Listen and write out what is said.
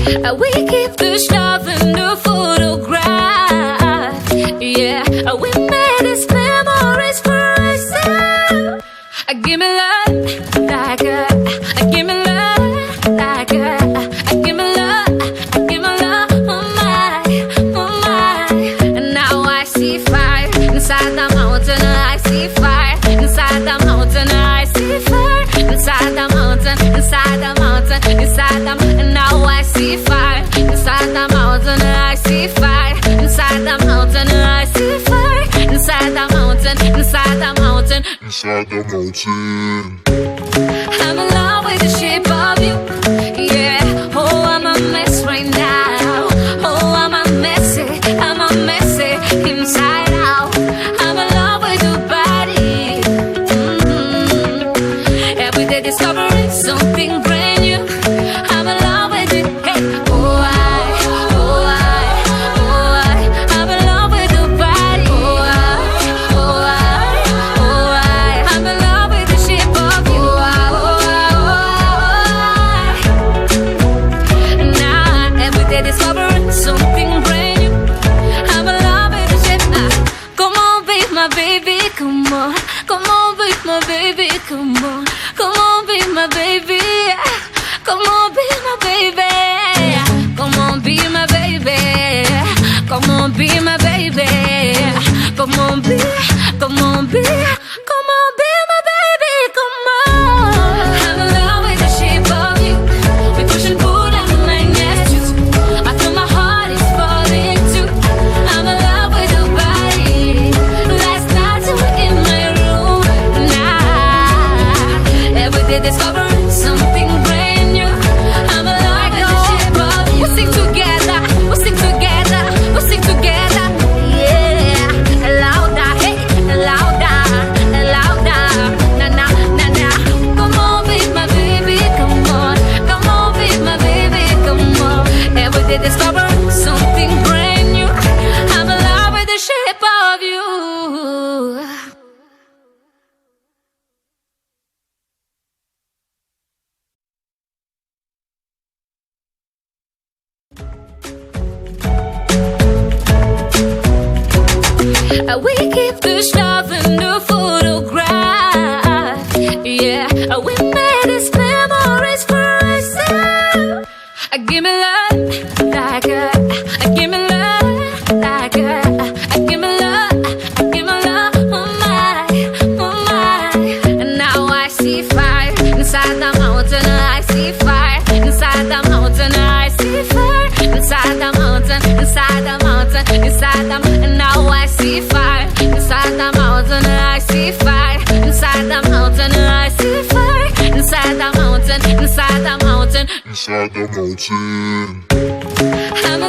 We keep this love in the photograph. Yeah, we made these memories for ourselves. Give me love like a, give me love like a, give me love, give me love, oh my, oh my. And now I see fire inside the mountain. I see fire inside the mountain. I see fire inside the mountain, inside the mountain, inside the. And now I see fire inside the mountain. I see fire inside the mountain. I see fire inside the mountain, inside the mountain, inside the mountain. I'm in love with the shape of you. Yeah, oh, I'm a mess right now. Oh, I'm a messy inside out. I'm in love with your body. Every day discovering something brand new. I'm in love with it. Hey, I'm in love with your body. I'm in love with the shape of you. Now every day discovering something brand new. I'm in love with the shape. Come on, be my baby, come on. Come on, be my baby, come on. Come on, be my baby. Come on, be my baby. Come on, be my baby. Come on, be my baby. Come on, be, come on, be, come on, be my baby. Come on. I'm in love with the shape of you. We push and pull and like nested. I feel my heart is falling too. I'm in love with your body. Last night you were in my room. Now every day discovering something brand new. I'm in love with the shape of you. We sing together, we sing together, we sing together. Yeah, louder, hey, louder, louder. Na na na na. Come on, be my baby, come on. Come on, be my baby, come on. Every day discovering something brand new. I'm in love with the shape of you. We keep this love in the photograph. Yeah, we made these memories for ourselves. Give me love like a, give me love like a, give me love, give me love, oh my, oh my. And now I see fire inside the mountain. I see fire inside the mountain. I see fire inside the mountain, inside the mountain, inside the. And now I see fire inside the mountain. I see fire inside the mountain. I see fire inside the mountain, inside the mountain, inside the mountain. I'm